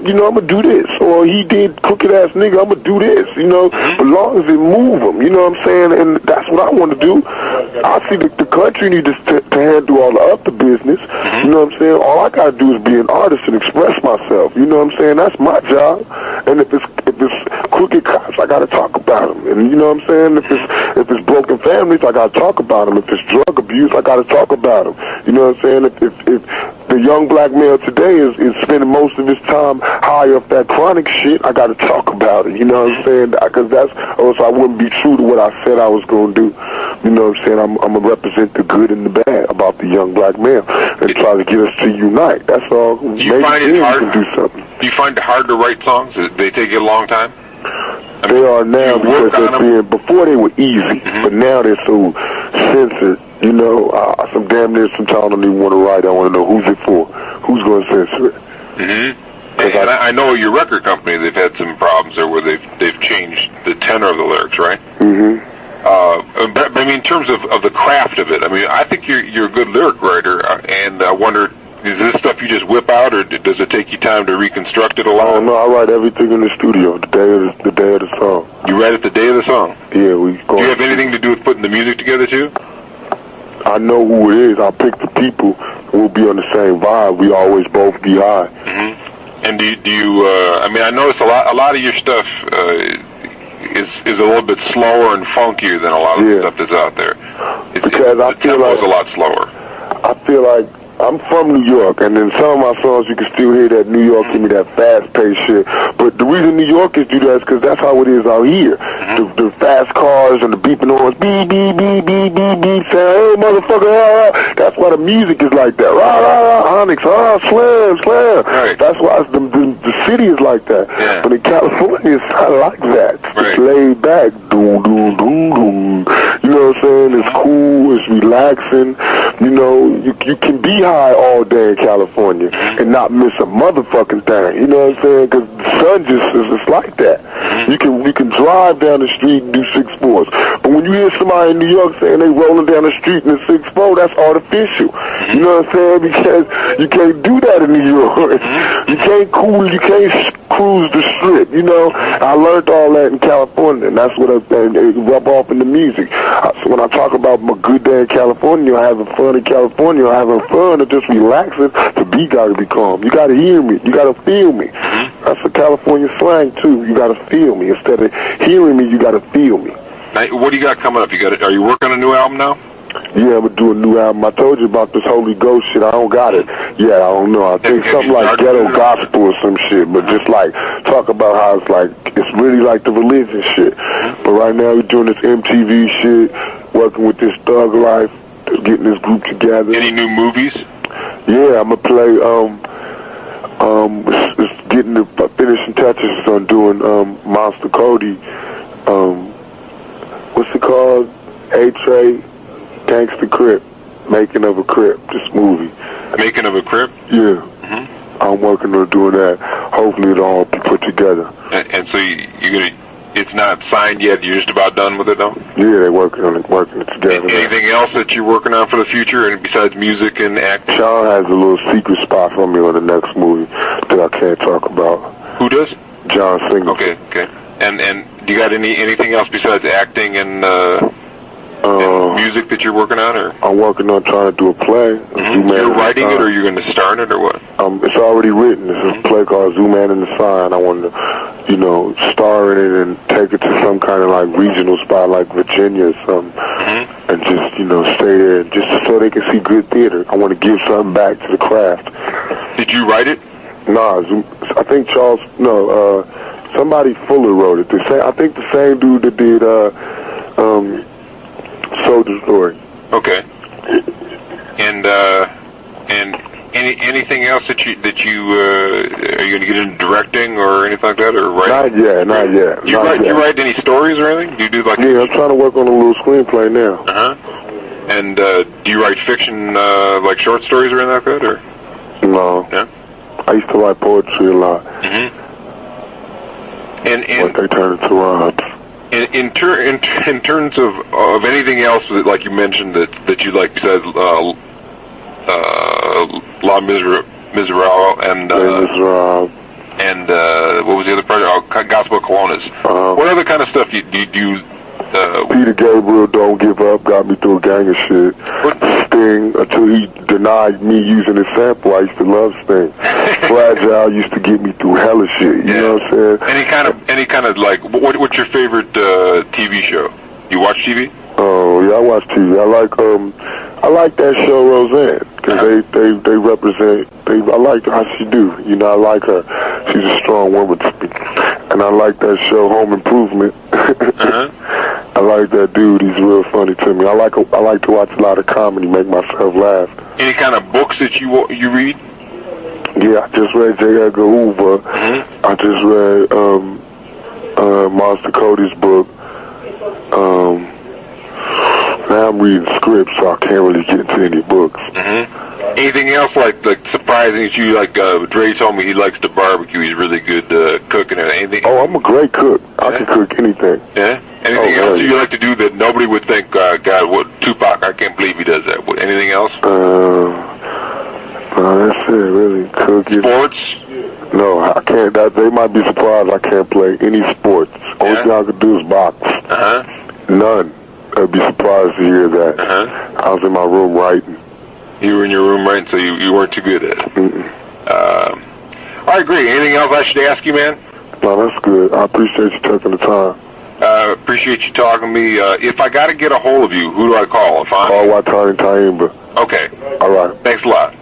You know, I'm going to do this. Or he did crooked ass nigga, I'm going to do this. You know, as long as it move them. You know what I'm saying? And that's what I want to do. I see the country needs to handle all the other business. You know what I'm saying? All I got to do is be an artist and express myself. You know what I'm saying? That's my job. And if it's crooked cops, I got to talk about them. And you know what I'm saying? If it's broken families, I got to talk about them. If it's drug abuse, I got to talk about them. You know what I'm saying? If the young black male today is spending most of his time high off that chronic shit, I got to talk about it. You know what I'm saying? Because or else I wouldn't be true to what I said I was going to do. You know what I'm saying? I'm going to represent the good and the bad about the young black male and try to get us to unite. That's all. Do you find it hard? We can do something. Do you find it hard to write songs? They take you a long time? They are now because before they were easy, but now they're so censored. You know, sometimes I don't even want to write. I want to know who's it for, who's going to censor it. And I know your record company, they've had some problems there where they've changed the tenor of the lyrics, right? But I mean, in terms of the craft of it, I mean, I think you're a good lyric writer, and I wonder, is this stuff you just whip out, or does it take you time to reconstruct it a lot? No, I write everything in the studio the day of the song. You write it the day of the song? Yeah, Do you have anything to do with putting the music together too? I know who it is. I pick the people. We'll be on the same vibe. We always both be high. And do you? I mean, I notice a lot of your stuff is a little bit slower and funkier than a lot of the stuff that's out there. Because I feel like it's a lot slower. I feel like I'm from New York, and in some of my songs you can still hear that New York give me that fast-paced shit. But the reason New Yorkers do that is because that's how it is out here. The fast cars and the beeping horns, beep, beep, beep, beep, beep, beep, sound, hey, motherfucker, rah, rah. That's why the music is like that. Rah, rah, rah, Onyx, slam, slam. Right. That's why the city is like that. Yeah. But in California, it's not like that. Right. It's laid back. Doom, doom, doom, doom. You know what I'm saying? It's cool. It's relaxing. You know, you can be high all day in California and not miss a motherfucking thing. You know what I'm saying? Because the sun it's like that. You can drive down the street and do 6'4s. But when you hear somebody in New York saying they rolling down the street in a 6'4, that's artificial. You know what I'm saying? Because you can't do that in New York. You can't cruise the strip. You know, I learned all that in California, and that's what it rub off in the music. So when I talk about my good day in California, or having fun in California, or having fun, or just relaxing, the beat got to be calm. You got to hear me. You got to feel me. That's a California slang too. You got to feel me instead of hearing me. You got to feel me. Now, what do you got coming up? Are you working on a new album now? Yeah, I'm going to do a new album. I told you about this Holy Ghost shit. I don't got it. Yeah, I don't know. I think something like ghetto gospel or some shit, but just like talk about how it's like, it's really like the religion shit. But right now we're doing this MTV shit, working with this Thug Life, getting this group together. Any new movies? Yeah, I'm going to play, it's getting the finishing touches on doing Monster Cody, what's it called? A-Tray, Gangsta Crip, Making of a Crip, this movie. Making of a Crip? Yeah. I'm working on doing that. Hopefully it'll all be put together. And so you're it's not signed yet. You're just about done with it, though. Yeah, they're working it together. Anything else that you're working on for the future, and besides music and acting? Sean has a little secret spot for me on the next movie that I can't talk about. Who does? John Singer. Okay. And do you got anything else besides acting and music that you're working on, or? I'm working on trying to do a play. You're writing it, or you're going to star in it, or what? It's already written. It's a play called Zooman and the Sign. I want to, star in it and take it to some kind of like regional spot, like Virginia or something, and just stay there, just so they can see good theater. I want to give something back to the craft. Did you write it? Nah, I think somebody Fuller wrote it. I think the same dude that did Soldier Story. Okay. And anything else that you are you going to get into directing or anything like that, or writing? Not yet. Do you write any stories or anything? Do you do like? Yeah, I'm trying to work on a little screenplay now. And do you write fiction, like short stories or anything like that, or? No. Yeah. I used to write poetry a lot. And but they turned into rhymes. In terms of anything else that, like you mentioned, that you like besides La Miserable and what was the other part? Gospel of Colonnas. What other kind of stuff do you do? Peter Gabriel, Don't Give Up, got me through a gang of shit. Sting, until he denied me using his sample, I used to love Sting. Fragile used to get me through hella shit, you know what I'm saying? Any kind of like, what's your favorite TV show? You watch TV? Oh, yeah, I watch TV. I like that show Roseanne, because they represent, I like how she do, I like her. She's a strong woman to me. And I like that show Home Improvement. I like that dude. He's real funny to me. I like to watch a lot of comedy, make myself laugh. Any kind of books that you read? Yeah, I just read J. Edgar Hoover. I just read Monster Cody's book. Now I'm reading scripts, so I can't really get into any books. Anything else like surprising that you like? Dre told me he likes to barbecue. He's really good cooking. Anything? Oh, I'm a great cook. I can cook anything. Yeah. Anything else you like to do that nobody would think? God, what Tupac? I can't believe he does that. Anything else? That's it. Really, cooking. Sports? No, I can't. They might be surprised I can't play any sports. Only thing I could do is box. None. I'd be surprised to hear that. I was in my room writing. You were in your room writing, so you weren't too good at it. All right, great. Anything else I should ask you, man? No, that's good. I appreciate you taking the time. Appreciate you talking to me. If I got to get a hold of you, who do I call? Call Watani Taimba. Okay. All right. Thanks a lot.